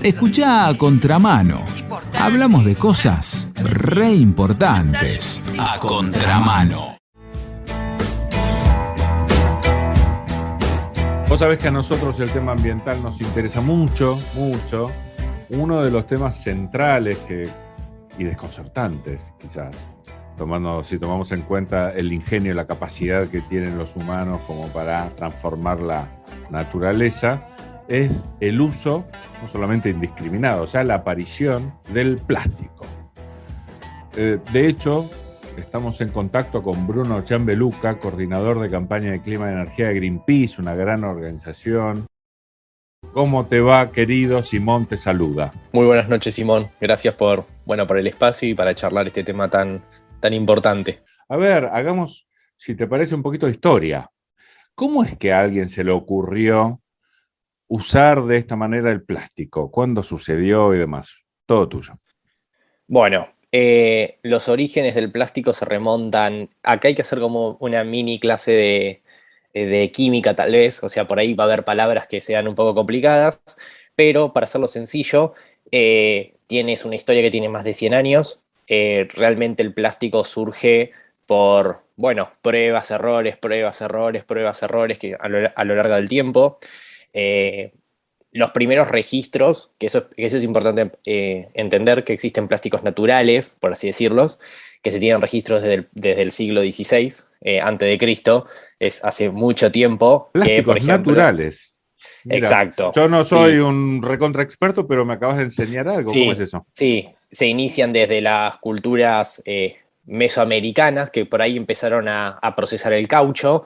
Escuchá a Contramano. Hablamos de cosas re importantes. A Contramano. Vos sabés que a nosotros el tema ambiental nos interesa mucho, mucho. Uno de los temas centrales y desconcertantes, quizás, si tomamos en cuenta el ingenio y la capacidad que tienen los humanos como para transformar la naturaleza, es el uso, no solamente indiscriminado, o sea, la aparición del plástico. De hecho, estamos en contacto con Bruno Gianbeluca, coordinador de campaña de clima y energía de Greenpeace, una gran organización. ¿Cómo te va, querido? Simón te saluda. Muy buenas noches, Simón. Gracias por el espacio y para charlar este tema tan importante. A ver, hagamos, si te parece, un poquito de historia. ¿Cómo es que a alguien se le ocurrió usar de esta manera el plástico? ¿Cuándo sucedió y demás? Todo tuyo. Bueno, los orígenes del plástico se remontan. Acá hay que hacer como una mini clase de química, tal vez. O sea, por ahí va a haber palabras que sean un poco complicadas, pero para hacerlo sencillo, tienes una historia que tiene más de 100 años. Realmente el plástico surge por, pruebas, errores que a lo largo del tiempo. Los primeros registros, que eso es importante entender, que existen plásticos naturales, por así decirlos, que se tienen registros desde el siglo XVI, antes de Cristo, es hace mucho tiempo. Plásticos por ejemplo, naturales. Mira, exacto. Yo no soy un recontra experto, pero me acabas de enseñar algo. Sí, ¿cómo es eso? Sí, se inician desde las culturas mesoamericanas, que por ahí empezaron a procesar el caucho.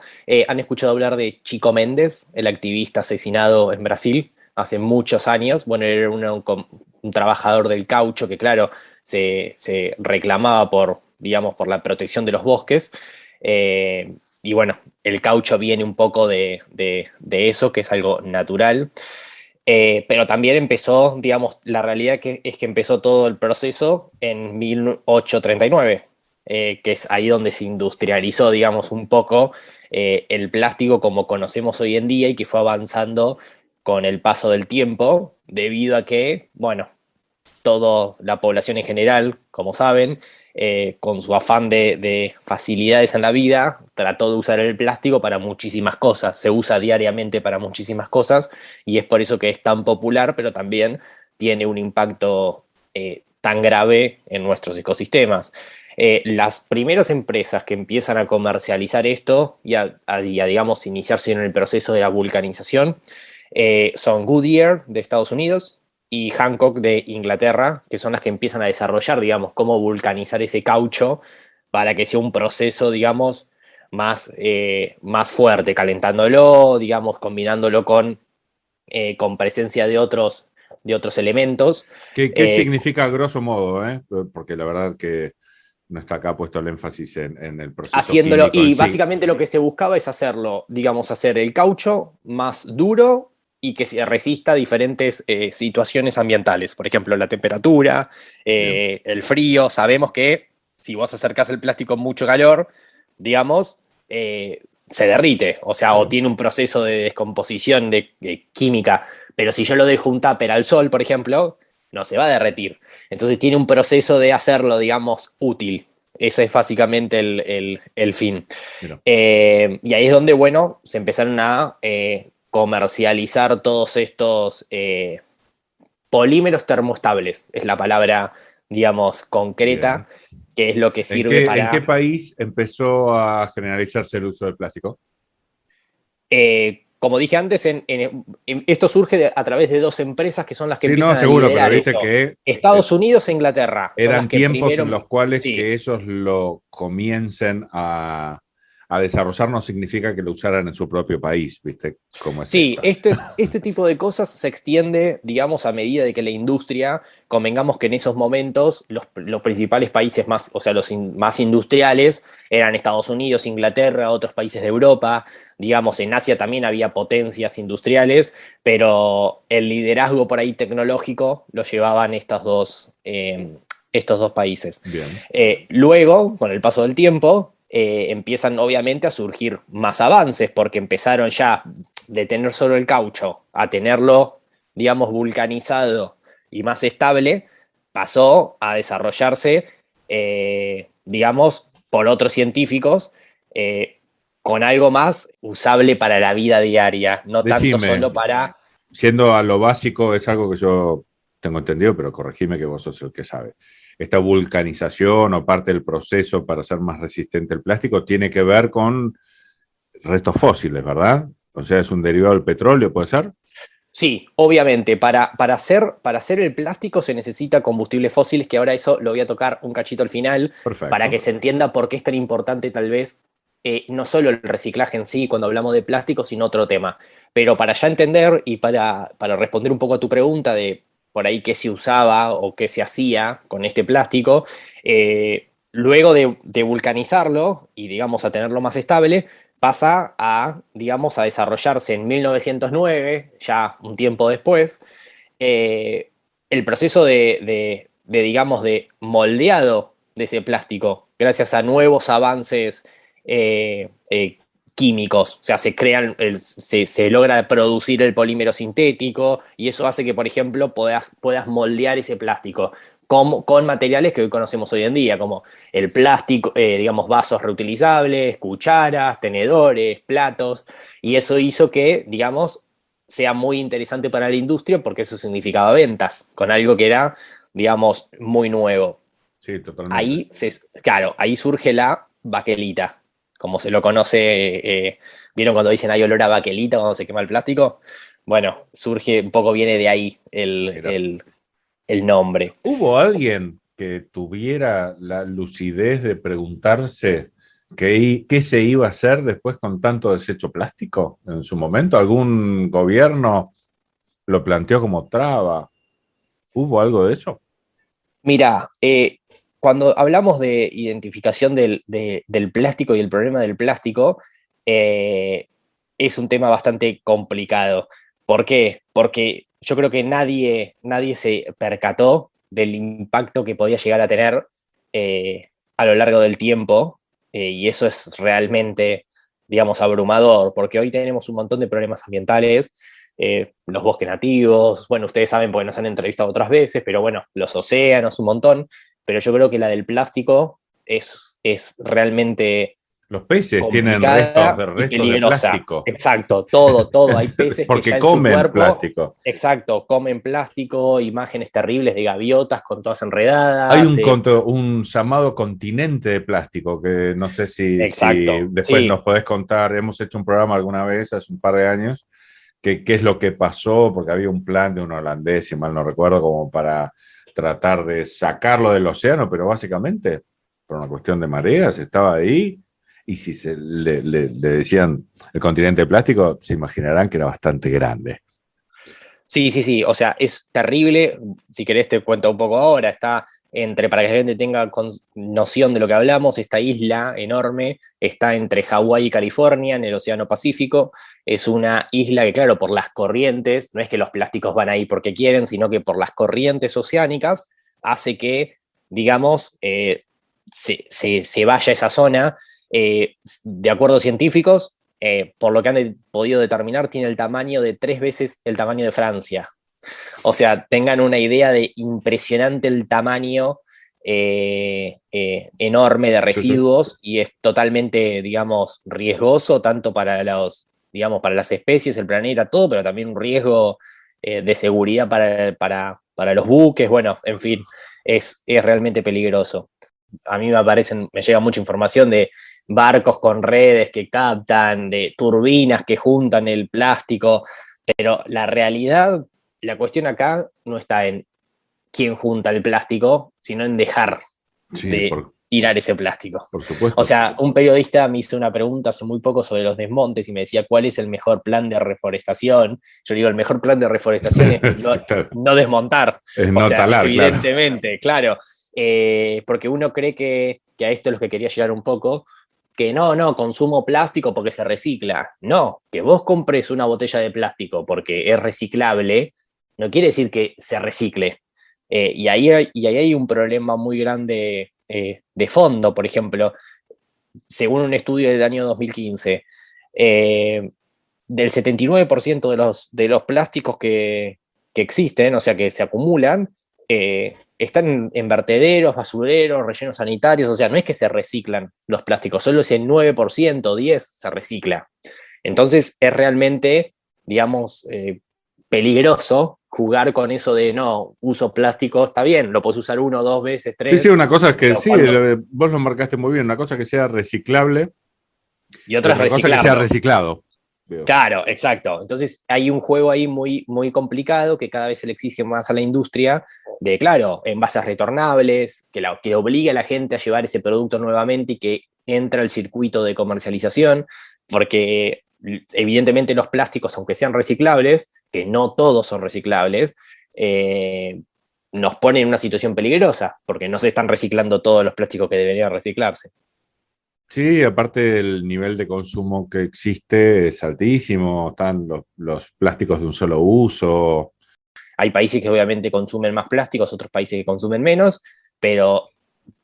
¿Han escuchado hablar de Chico Mendes, el activista asesinado en Brasil hace muchos años? Bueno, era un trabajador del caucho que, claro, se reclamaba por la protección de los bosques. Y bueno, el caucho viene un poco de eso, que es algo natural. Pero también empezó, la realidad es que empezó todo el proceso en 1839, que es ahí donde se industrializó, un poco el plástico como conocemos hoy en día y que fue avanzando con el paso del tiempo, debido a que, toda la población en general, como saben, con su afán de facilidades en la vida, trató de usar el plástico para muchísimas cosas. Se usa diariamente para muchísimas cosas y es por eso que es tan popular, pero también tiene un impacto tan grave en nuestros ecosistemas. Las primeras empresas que empiezan a comercializar esto y a iniciarse en el proceso de la vulcanización son Goodyear de Estados Unidos y Hancock de Inglaterra, que son las que empiezan a desarrollar, cómo vulcanizar ese caucho para que sea un proceso, más fuerte, calentándolo, combinándolo con presencia de otros elementos. ¿Qué significa a grosso modo? Porque la verdad que no está acá puesto el énfasis en el proceso haciéndolo, químico y en sí. Básicamente lo que se buscaba es hacerlo, hacer el caucho más duro y que se resista a diferentes situaciones ambientales. Por ejemplo, la temperatura, el frío. Sabemos que si vos acercás el plástico con mucho calor, se derrite. O sea, o tiene un proceso de descomposición de química. Pero si yo lo dejo un tupper al sol, por ejemplo, no se va a derretir. Entonces tiene un proceso de hacerlo, útil. Ese es básicamente el fin. Y ahí es donde, se empezaron a comercializar todos estos polímeros termoestables, es la palabra, concreta, bien, que es lo que sirve para... ¿En qué país empezó a generalizarse el uso del plástico? Como dije antes, esto surge a través de dos empresas que son las que empiezan seguro, a liderar pero viste esto. que Estados Unidos e Inglaterra. Eran tiempos en los cuales sí, que ellos lo comiencen a desarrollar no significa que lo usaran en su propio país, ¿viste? ¿Cómo es sí, esto? este tipo de cosas se extiende, a medida de que la industria, convengamos que en esos momentos los principales países más, o sea, más industriales eran Estados Unidos, Inglaterra, otros países de Europa. En Asia también había potencias industriales, pero el liderazgo por ahí tecnológico lo llevaban estos dos países. Bien. Luego, con el paso del tiempo, empiezan obviamente a surgir más avances, porque empezaron ya de tener solo el caucho a tenerlo digamos, vulcanizado y más estable, pasó a desarrollarse, digamos, por otros científicos, con algo más usable para la vida diaria, no tanto Decime, solo para... siendo a lo básico, es algo que yo tengo entendido, pero corregime que vos sos el que sabe. Esta vulcanización o parte del proceso para hacer más resistente el plástico tiene que ver con restos fósiles, ¿verdad? O sea, es un derivado del petróleo, ¿puede ser? Sí, obviamente, para hacer el plástico se necesita combustibles fósiles, que ahora eso lo voy a tocar un cachito al final, para que Perfecto. se entienda por qué es tan importante tal vez no solo el reciclaje en sí cuando hablamos de plástico, sino otro tema. Pero para ya entender y para responder un poco a tu pregunta de por ahí qué se usaba o qué se hacía con este plástico, luego de vulcanizarlo y digamos a tenerlo más estable, pasa a, digamos, a desarrollarse en 1909, ya un tiempo después, eh, el proceso digamos, de moldeado de ese plástico, gracias a nuevos avances químicos. O sea, se logra producir el polímero sintético y eso hace que, por ejemplo, puedas moldear ese plástico con materiales que hoy conocemos hoy en día, como el plástico, digamos, vasos reutilizables, cucharas, tenedores, platos, y eso hizo que, digamos, sea muy interesante para la industria porque eso significaba ventas, con algo que era, digamos, muy nuevo. Sí, totalmente. Claro, ahí surge la baquelita, como se lo conoce, ¿vieron cuando dicen hay olor a baquelita cuando se quema el plástico? Bueno, surge, un poco viene de ahí Mira. el nombre. ¿Hubo alguien que tuviera la lucidez de preguntarse qué se iba a hacer después con tanto desecho plástico en su momento? ¿Algún gobierno lo planteó como traba? ¿Hubo algo de eso? Mira, cuando hablamos de identificación del plástico y el problema del plástico, eh, es un tema bastante complicado. ¿Por qué? Porque yo creo que nadie se percató del impacto que podía llegar a tener a lo largo del tiempo, y eso es realmente, digamos, abrumador, porque hoy tenemos un montón de problemas ambientales, los bosques nativos, bueno, ustedes saben porque nos han entrevistado otras veces, pero bueno, los océanos, un montón, pero yo creo que la del plástico es realmente Los peces tienen complicada y restos de peligrosa. plástico, Exacto, todo. Hay peces que porque ya en su comen cuerpo, plástico. exacto, comen plástico, imágenes terribles de gaviotas con todas Hay enredadas. un llamado continente de plástico que no sé si Exacto, después sí, nos podés contar. Hemos hecho un programa alguna vez hace un par de años qué es lo que pasó, porque había un plan de un holandés, si mal no recuerdo, como para tratar de sacarlo del océano, pero básicamente por una cuestión de mareas estaba ahí. Y si le decían el continente de plástico, se imaginarán que era bastante grande. sí, o sea, es terrible. Si querés te cuento un poco ahora, para que la gente tenga noción de lo que hablamos, esta isla enorme está entre Hawái y California, en el Océano Pacífico. Es una isla que, claro, por las corrientes, no es que los plásticos van ahí porque quieren, sino que por las corrientes oceánicas hace que, digamos, se vaya a esa zona. De acuerdo a científicos, por lo que han podido determinar, tiene el tamaño de 3 veces el tamaño de Francia. O sea, tengan una idea de impresionante el tamaño enorme de Sí, sí. residuos y es totalmente, digamos, riesgoso tanto para digamos, para las especies, el planeta, todo, pero también un riesgo de seguridad para los buques. Bueno, en fin, es realmente peligroso. A mí me llega mucha información de barcos con redes que captan, de turbinas que juntan el plástico, pero la realidad, la cuestión acá no está en quién junta el plástico, sino en dejar Sí, de tirar ese plástico. por O supuesto. sea, un periodista me hizo una pregunta hace muy poco sobre los desmontes y me decía, ¿cuál es el mejor plan de reforestación? Yo digo, el mejor plan de reforestación es Sí, claro. no desmontar. Es O no sea, talar, claro. evidentemente, claro. Porque uno cree que a esto es lo que quería llegar un poco, que no, consumo plástico porque se recicla. No, que vos compres una botella de plástico porque es reciclable, no quiere decir que se recicle. Y ahí hay un problema muy grande de fondo. Por ejemplo, según un estudio del año 2015, del 79% de los plásticos que existen, o sea, que se acumulan, están en vertederos, basureros, rellenos sanitarios, o sea, no es que se reciclan los plásticos, solo ese 9%, 10% se recicla. Entonces es realmente, digamos, peligroso jugar con eso de no, uso plástico, está bien, lo puedes usar 1, 2 veces, 3. Sí, una cosa es que sí, cuando... vos lo marcaste muy bien, una cosa que sea reciclable y y otra es otra cosa que sea reciclarlo. reciclado. Veo. Claro, exacto. Entonces hay un juego ahí muy, muy complicado que cada vez se le exige más a la industria de, claro, envases retornables, que obligue a la gente a llevar ese producto nuevamente y que entra al circuito de comercialización, porque evidentemente los plásticos, aunque sean reciclables, que no todos son reciclables, nos ponen en una situación peligrosa, porque no se están reciclando todos los plásticos que deberían reciclarse. Sí, aparte el nivel de consumo que existe es altísimo, están los plásticos de un solo uso. Hay países que obviamente consumen más plásticos, otros países que consumen menos, pero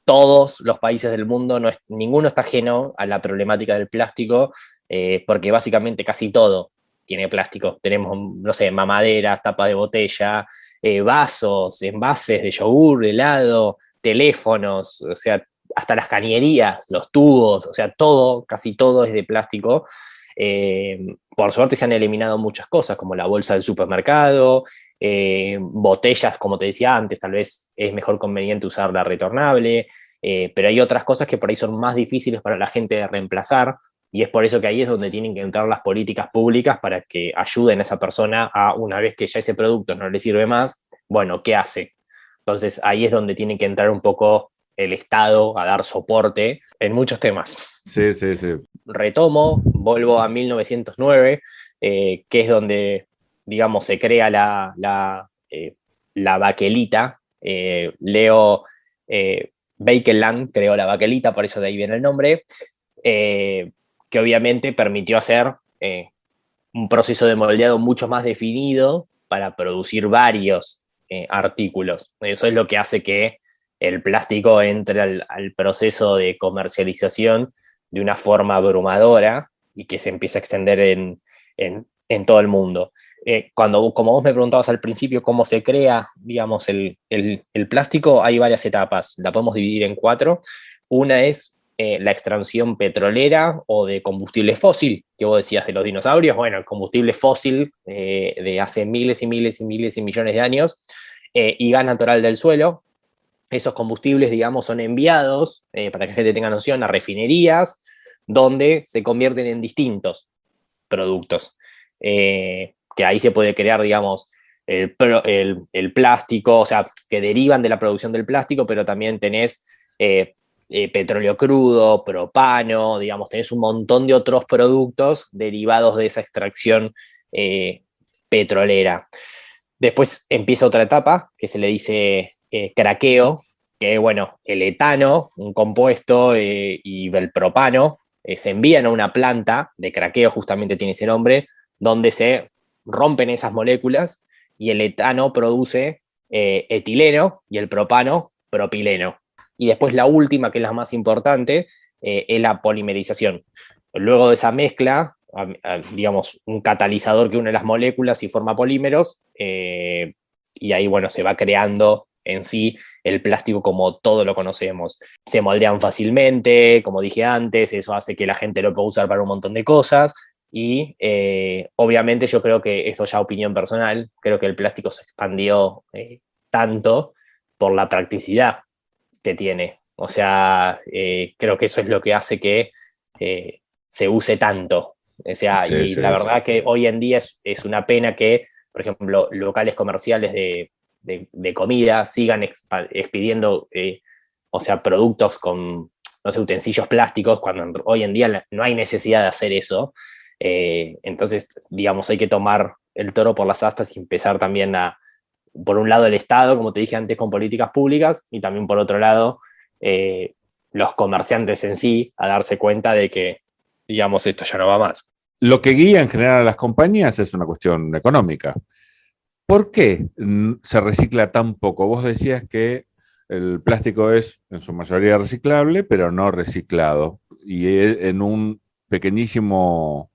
todos los países del mundo, ninguno está ajeno a la problemática del plástico, porque básicamente casi todo tiene plástico. Tenemos, no sé, mamaderas, tapas de botella, vasos, envases de yogur, helado, teléfonos, o sea, hasta las cañerías, los tubos, o sea, todo, casi todo es de plástico. Por suerte se han eliminado muchas cosas, como la bolsa del supermercado, botellas, como te decía antes, tal vez es mejor conveniente usar la retornable, pero hay otras cosas que por ahí son más difíciles para la gente de reemplazar, y es por eso que ahí es donde tienen que entrar las políticas públicas para que ayuden a esa persona a, una vez que ya ese producto no le sirve más, bueno, ¿qué hace? Entonces ahí es donde tiene que entrar un poco el Estado a dar soporte en muchos temas. Sí, sí, sí. Retomo, vuelvo a 1909, que es donde, digamos, se crea la baquelita. Leo Baekeland creó la baquelita, por eso de ahí viene el nombre, que obviamente permitió hacer un proceso de moldeado mucho más definido para producir varios artículos. Eso es lo que hace que el plástico entre al proceso de comercialización de una forma abrumadora y que se empieza a extender en todo el mundo. Como vos me preguntabas al principio cómo se crea, digamos, el plástico, hay varias etapas. La podemos dividir en 4. Una es la extracción petrolera o de combustible fósil, que vos decías de los dinosaurios. Bueno, el combustible fósil de hace miles y miles y miles y millones de años, y gas natural del suelo. Esos combustibles, digamos, son enviados, para que la gente tenga noción, a refinerías, donde se convierten en distintos productos. Que ahí se puede crear, digamos, el plástico, o sea, que derivan de la producción del plástico, pero también tenés petróleo crudo, propano, digamos, tenés un montón de otros productos derivados de esa extracción petrolera. Después empieza otra etapa que se le dice craqueo, que bueno, el etano, un compuesto, y el propano se envían a una planta de craqueo, justamente tiene ese nombre, donde se rompen esas moléculas y el etano produce etileno y el propano propileno. Y después la última, que es la más importante, es la polimerización. Luego de esa mezcla, digamos, un catalizador que une las moléculas y forma polímeros, y ahí, bueno, se va creando en sí el plástico como todo lo conocemos. Se moldean fácilmente, como dije antes, eso hace que la gente lo pueda usar para un montón de cosas, y obviamente yo creo que, esto ya opinión personal, creo que el plástico se expandió tanto por la practicidad que tiene. O sea, creo que eso es lo que hace que se use tanto. O sea, Sí, y sí, la sí. verdad que hoy en día es una pena que, por ejemplo, locales comerciales de comida sigan expidiendo, o sea, productos con, no sé, utensilios plásticos, cuando hoy en día no hay necesidad de hacer eso. Entonces, digamos, hay que tomar el toro por las astas y empezar también por un lado, el Estado, como te dije antes, con políticas públicas, y también por otro lado, eh, los comerciantes en sí, a darse cuenta de que, digamos, esto ya no va más. Lo que guía en general a las compañías es una cuestión económica. ¿Por qué se recicla tan poco? Vos decías que el plástico es en su mayoría reciclable, pero no reciclado. Y en un pequeñísimo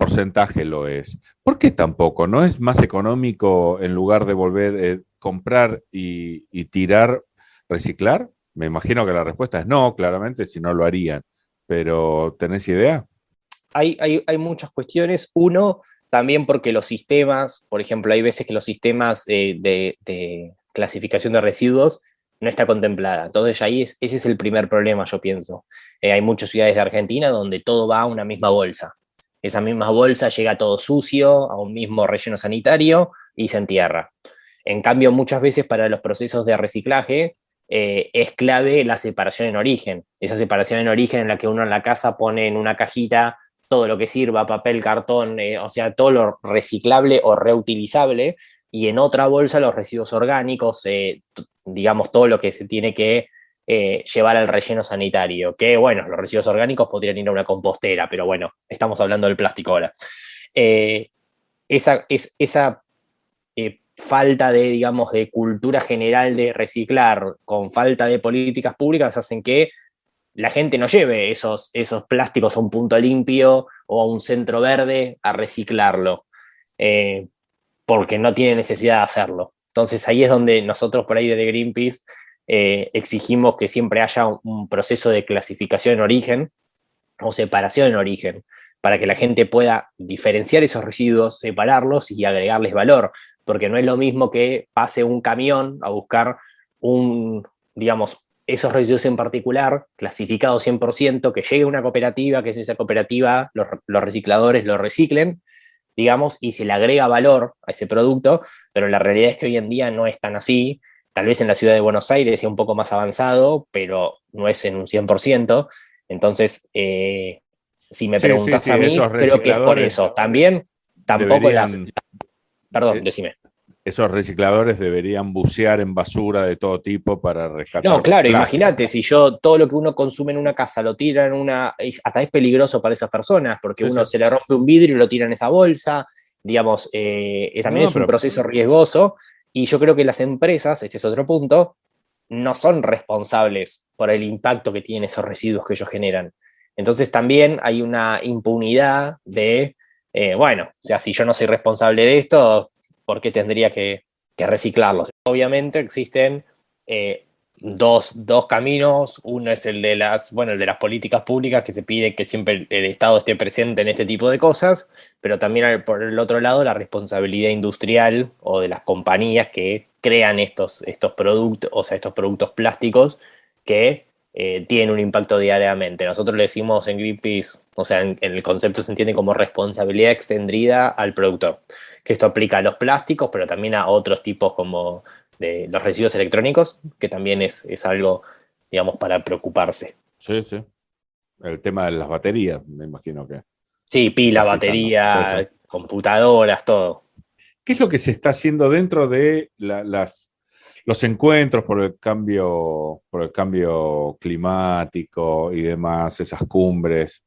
porcentaje lo es. ¿Por qué tampoco? ¿No es más económico en lugar de volver a comprar y tirar, reciclar? Me imagino que la respuesta es no, claramente, si no lo harían. Pero, ¿tenés idea? Hay muchas cuestiones. Uno, también porque los sistemas, por ejemplo, hay veces que los sistemas de clasificación de residuos no está contemplada. Entonces ahí ese es el primer problema, yo pienso. Hay muchas ciudades de Argentina donde todo va a una misma bolsa. Esa misma bolsa llega todo sucio a un mismo relleno sanitario y se entierra. En cambio, muchas veces para los procesos de reciclaje es clave la separación en origen. Esa separación en origen en la que uno en la casa pone en una cajita todo lo que sirva, papel, cartón, o sea, todo lo reciclable o reutilizable, y en otra bolsa los residuos orgánicos, digamos, todo lo que se tiene que llevar al relleno sanitario, que bueno, los residuos orgánicos podrían ir a una compostera, pero bueno, estamos hablando del plástico ahora. Esa falta de, digamos, de cultura general de reciclar con falta de políticas públicas hacen que la gente no lleve esos plásticos a un punto limpio o a un centro verde a reciclarlo, porque no tiene necesidad de hacerlo. Entonces ahí es donde nosotros por ahí desde Greenpeace exigimos que siempre haya un proceso de clasificación en origen o separación en origen, para que la gente pueda diferenciar esos residuos, separarlos y agregarles valor, porque no es lo mismo que pase un camión a buscar digamos, esos residuos en particular, clasificados 100%, que llegue a una cooperativa, que es esa cooperativa, los recicladores lo reciclen, digamos, y se le agrega valor a ese producto, pero la realidad es que hoy en día no es tan así. Tal vez en la ciudad de Buenos Aires sea un poco más avanzado, pero no es en un 100%. Entonces, si me preguntas a mí, creo que es por eso. También, tampoco deberían, Perdón, decime. Esos recicladores deberían bucear en basura de todo tipo para rescatar. No, claro, imagínate, si todo lo que uno consume en una casa lo tira en hasta es peligroso para esas personas, porque uno se le rompe un vidrio y lo tira en esa bolsa, digamos, también es un proceso riesgoso, y yo creo que las empresas, este es otro punto, no son responsables por el impacto que tienen esos residuos que ellos generan. Entonces también hay una impunidad de, bueno, o sea, si yo no soy responsable de esto, ¿por qué tendría que reciclarlos? Obviamente existen dos caminos. Uno es el de las políticas públicas, que se pide que siempre el Estado esté presente en este tipo de cosas, pero también por el otro lado la responsabilidad industrial o de las compañías que crean estos productos, o sea, estos productos plásticos que tienen un impacto diariamente. Nosotros le decimos en Greenpeace, o sea, en el concepto se entiende como responsabilidad extendida al productor, que esto aplica a los plásticos, pero también a otros tipos como de los residuos electrónicos, que también es algo, digamos, para preocuparse. Sí, sí. El tema de las baterías, me imagino que. Sí, pila, batería, sí. Computadoras, todo. ¿Qué es lo que se está haciendo dentro de los encuentros por el cambio climático y demás, esas cumbres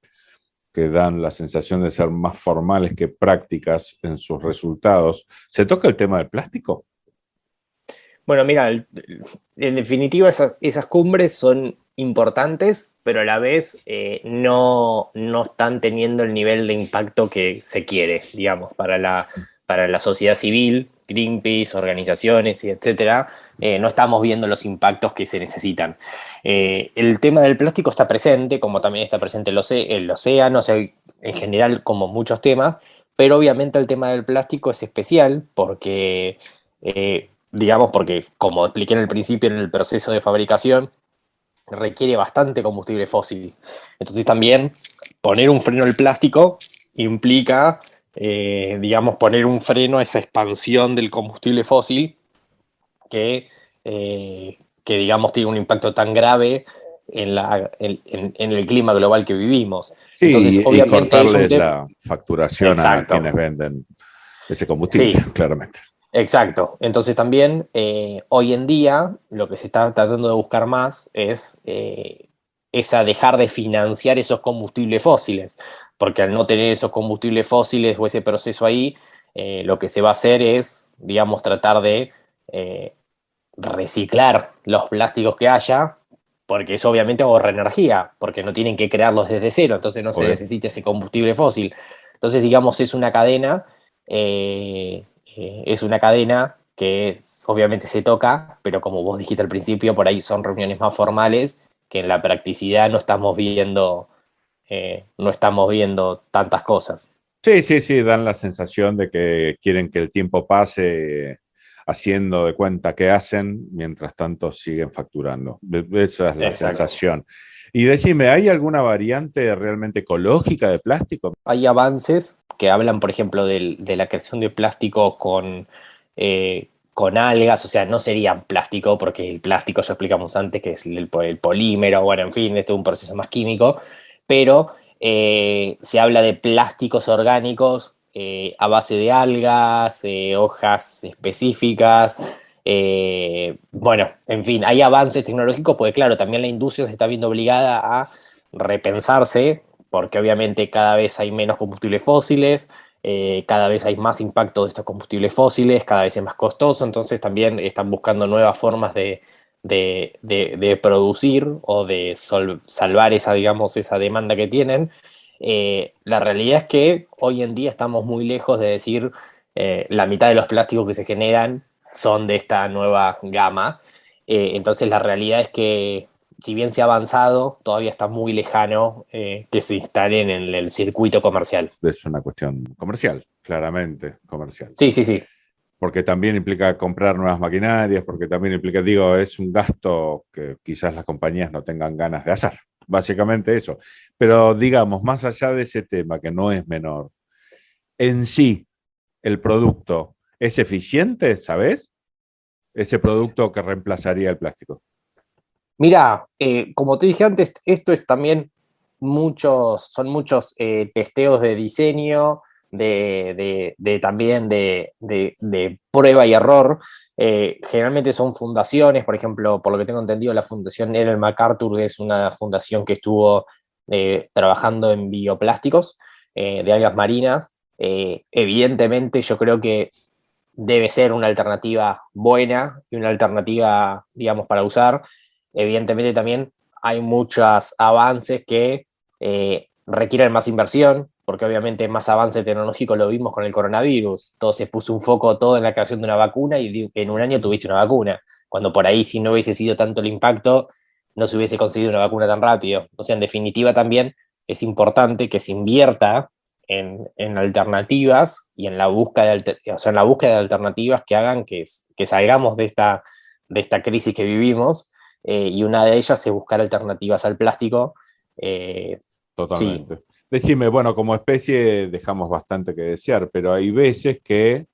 que dan la sensación de ser más formales que prácticas en sus resultados? ¿Se toca el tema del plástico? Bueno, mira, en definitiva esas cumbres son importantes, pero a la vez no están teniendo el nivel de impacto que se quiere, digamos, para la sociedad civil, Greenpeace, organizaciones y etcétera. No estamos viendo los impactos que se necesitan. El tema del plástico está presente, como también está presente el océano, o sea, en general como muchos temas, pero obviamente el tema del plástico es especial porque, digamos, porque como expliqué en el principio, en el proceso de fabricación requiere bastante combustible fósil. Entonces también poner un freno al plástico implica, digamos, poner un freno a esa expansión del combustible fósil que digamos, tiene un impacto tan grave en el clima global que vivimos. Sí, entonces, obviamente, y cortarles la facturación. Exacto. A quienes venden ese combustible, sí. Claramente. Exacto. Entonces también, hoy en día, lo que se está tratando de buscar más es dejar de financiar esos combustibles fósiles, porque al no tener esos combustibles fósiles o ese proceso ahí, lo que se va a hacer es, digamos, tratar de reciclar los plásticos que haya, porque eso obviamente ahorra energía, porque no tienen que crearlos desde cero, entonces no se necesita ese combustible fósil. Entonces, digamos, es una cadena que obviamente se toca, pero como vos dijiste al principio, por ahí son reuniones más formales que en la practicidad no estamos viendo tantas cosas. Sí, sí, sí, dan la sensación de que quieren que el tiempo pase haciendo de cuenta que hacen, mientras tanto siguen facturando. Esa es la Exacto. sensación. Y decime, ¿hay alguna variante realmente ecológica de plástico? Hay avances que hablan, por ejemplo, de la creación de plástico con algas, o sea, no serían plástico, porque el plástico ya explicamos antes que es el polímero, bueno, en fin, esto es un proceso más químico, pero se habla de plásticos orgánicos a base de algas, hojas específicas. Bueno, en fin, hay avances tecnológicos, porque claro, también la industria se está viendo obligada a repensarse, porque obviamente cada vez hay menos combustibles fósiles, cada vez hay más impacto de estos combustibles fósiles, cada vez es más costoso, entonces también están buscando nuevas formas de producir o de salvar esa, digamos, esa demanda que tienen. La realidad es que hoy en día estamos muy lejos de decir la mitad de los plásticos que se generan son de esta nueva gama. Entonces la realidad es que si bien se ha avanzado, todavía está muy lejano que se instalen en el circuito comercial. Es una cuestión comercial, claramente comercial. Sí, sí, sí. Porque también implica comprar nuevas maquinarias, porque también implica, digo, es un gasto que quizás las compañías no tengan ganas de hacer. Básicamente eso. Pero digamos, más allá de ese tema, que no es menor, en sí, el producto es eficiente, ¿sabes? Ese producto que reemplazaría el plástico. Mira, como te dije antes, esto es también son muchos testeos de diseño, también de prueba y error. Generalmente son fundaciones, por ejemplo, por lo que tengo entendido, la Fundación Ellen MacArthur es una fundación que estuvo trabajando en bioplásticos de algas marinas. Evidentemente, yo creo que debe ser una alternativa buena y una alternativa, digamos, para usar. Evidentemente también hay muchos avances que requieren más inversión, porque obviamente más avance tecnológico lo vimos con el coronavirus. Todo se puso un foco todo en la creación de una vacuna y en un año tuviste una vacuna, cuando por ahí si no hubiese sido tanto el impacto, no se hubiese conseguido una vacuna tan rápido. O sea, en definitiva también es importante que se invierta en alternativas y en la búsqueda o sea, en la búsqueda de alternativas que hagan que salgamos de esta crisis que vivimos, y una de ellas es buscar alternativas al plástico. Sí, Totalmente. Decime, bueno, como especie dejamos bastante que desear, pero hay veces que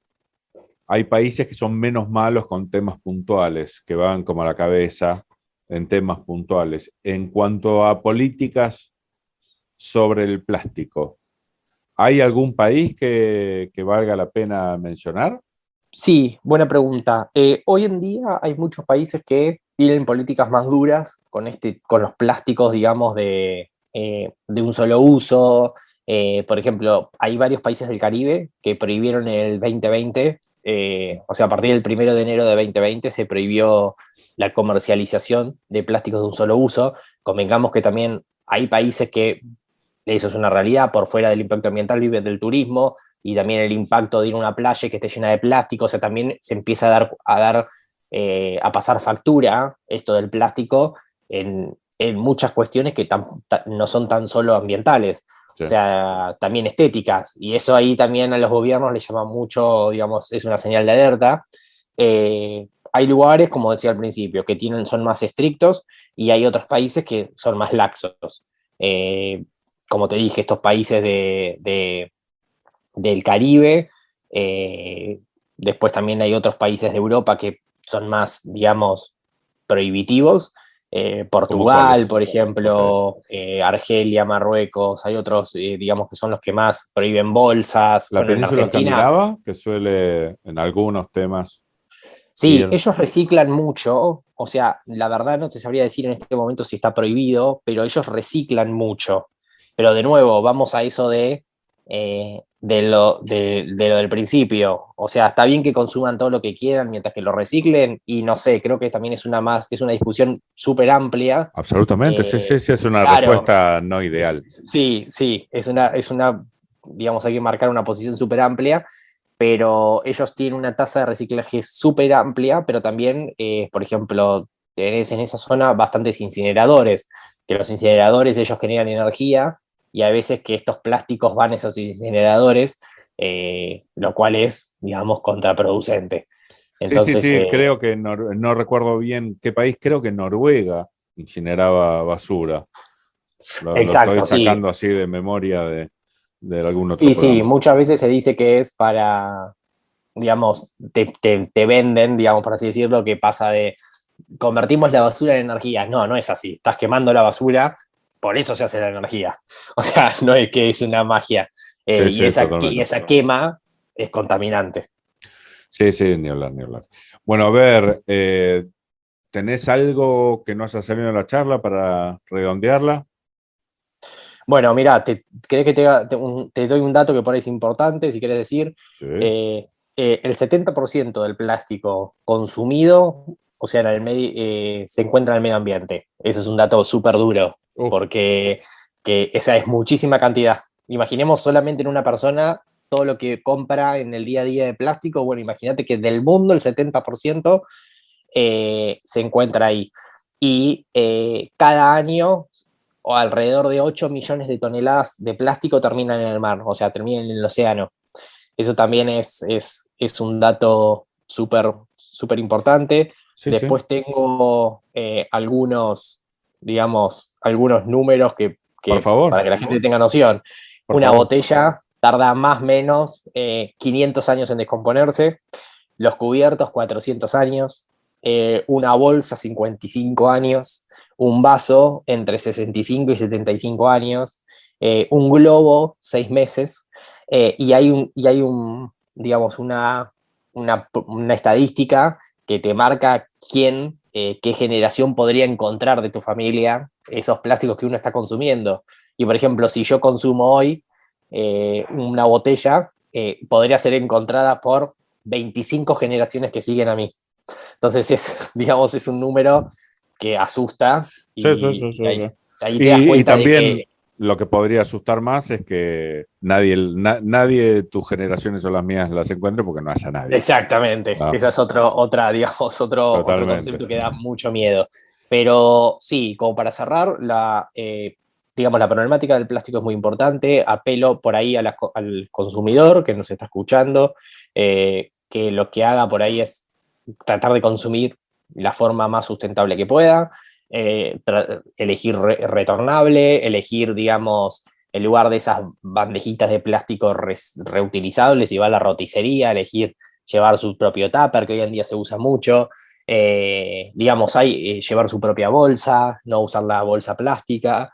hay países que son menos malos con temas puntuales, que van como a la cabeza en temas puntuales. En cuanto a políticas sobre el plástico, ¿hay algún país que valga la pena mencionar? sí, buena pregunta. Hoy en día hay muchos países que tienen políticas más duras con los plásticos, digamos, de un solo uso. Por ejemplo, hay varios países del Caribe que prohibieron en el 2020, o sea, a partir del 1 de enero de 2020 se prohibió la comercialización de plásticos de un solo uso. Convengamos que también hay países que eso es una realidad, por fuera del impacto ambiental viven del turismo y también el impacto de ir a una playa que esté llena de plástico, o sea, también se empieza a pasar factura esto del plástico en muchas cuestiones que no son tan solo ambientales, Sí. o sea, también estéticas, y eso ahí también a los gobiernos les llama mucho, digamos, es una señal de alerta. Hay lugares, como decía al principio, que son más estrictos y hay otros países que son más laxos. Como te dije, estos países del Caribe, después también hay otros países de Europa que son más, digamos, prohibitivos. ¿Cómo Portugal, cuáles? por Ok. ejemplo, Argelia, Marruecos, hay otros, digamos, que son los que más prohíben bolsas. La Bueno, en península Argentina, escandinava, que suele en algunos temas sí, ir. ellos reciclan mucho, o sea, la verdad no te sabría decir en este momento si está prohibido, pero ellos reciclan mucho. Pero de nuevo, vamos a eso de lo del principio. O sea, está bien que consuman todo lo que quieran mientras que lo reciclen, y no sé, creo que también es una discusión súper amplia. Absolutamente, sí, sí, sí, es una Claro, respuesta no ideal. sí, sí, digamos, hay que marcar una posición súper amplia, pero ellos tienen una tasa de reciclaje súper amplia, pero también, por ejemplo, tenés en esa zona bastantes incineradores, que los incineradores ellos generan energía, y hay veces que estos plásticos van a esos incineradores, lo cual es, digamos, contraproducente. Entonces, sí, creo que no recuerdo bien qué país, creo que Noruega incineraba basura. Lo exacto, estoy sacando sí. así de memoria de algún otro Sí, sí, programa. muchas veces se dice que es para, digamos, te venden, digamos, por así decirlo, que pasa de convertimos la basura en energía. No, no es así. Estás quemando la basura, por eso se hace la energía. O sea, no es que es una magia. Sí, Y sí, totalmente. esa quema es contaminante. Sí, sí, ni hablar, ni hablar. Bueno, a ver, ¿tenés algo que no haya salido en la charla para redondearla? Bueno, mira, ¿querés que te doy un dato que por ahí es importante, si querés decir? Sí. El 70% del plástico consumido, o sea, se encuentra en el medio ambiente. Eso es un dato súper duro, porque esa es muchísima cantidad. Imaginemos solamente en una persona todo lo que compra en el día a día de plástico. Bueno, imagínate que del mundo el 70% se encuentra ahí. Y cada año o alrededor de 8 millones de toneladas de plástico terminan en el mar, o sea, terminan en el océano. Eso también es un dato súper importante. Sí, sí. Después tengo digamos, algunos números Por favor. para que la gente tenga noción. Por Una favor. botella tarda más o menos 500 años en descomponerse, los cubiertos 400 años, una bolsa 55 años, un vaso entre 65 y 75 años, un globo 6 meses, y hay digamos, una estadística que te marca qué generación podría encontrar de tu familia esos plásticos que uno está consumiendo. Y por ejemplo, si yo consumo hoy una botella, podría ser encontrada por 25 generaciones que siguen a mí. Entonces, digamos, es un número que asusta Sí, y ahí, sí. ahí te das cuenta de También que... lo que podría asustar más es que nadie de tus generaciones o las mías las encuentre porque no haya nadie. Exactamente, No, esa es digamos, otro totalmente. concepto que da mucho miedo. Pero sí, como para cerrar, digamos, la problemática del plástico es muy importante. Apelo por ahí al consumidor que nos está escuchando, que lo que haga por ahí es tratar de consumir la forma más sustentable que pueda, elegir retornable, elegir, digamos, en lugar de esas bandejitas de plástico reutilizables, y va a la roticería, elegir llevar su propio tupper, que hoy en día se usa mucho. Digamos, llevar su propia bolsa, no usar la bolsa plástica.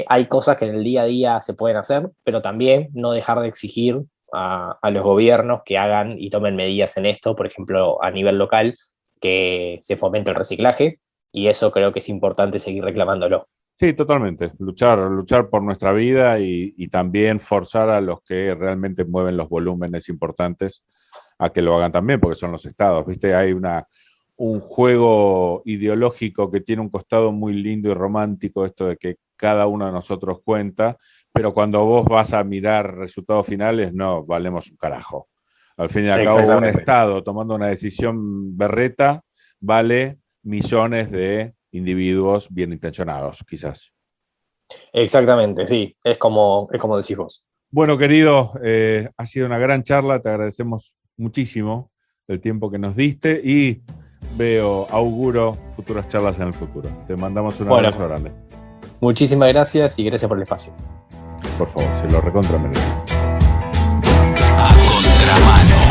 Hay cosas que en el día a día se pueden hacer, pero también no dejar de exigir a los gobiernos que hagan y tomen medidas en esto, por ejemplo, a nivel local, que se fomente el reciclaje, y eso creo que es importante seguir reclamándolo. Sí, totalmente. Luchar por nuestra vida y también forzar a los que realmente mueven los volúmenes importantes a que lo hagan también, porque son los estados. ¿Viste? Hay un juego ideológico que tiene un costado muy lindo y romántico, esto de que cada uno de nosotros cuenta, pero cuando vos vas a mirar resultados finales, no valemos un carajo. Al fin y al cabo, un estado tomando una decisión berreta vale millones de individuos bien intencionados, quizás. Exactamente, sí, es como decís vos. Bueno, querido, ha sido una gran charla, te agradecemos muchísimo el tiempo que nos diste y auguro futuras charlas en el futuro. Te mandamos un abrazo grande. Muchísimas gracias y gracias por el espacio. Por favor, se lo recontra merece. A contramano.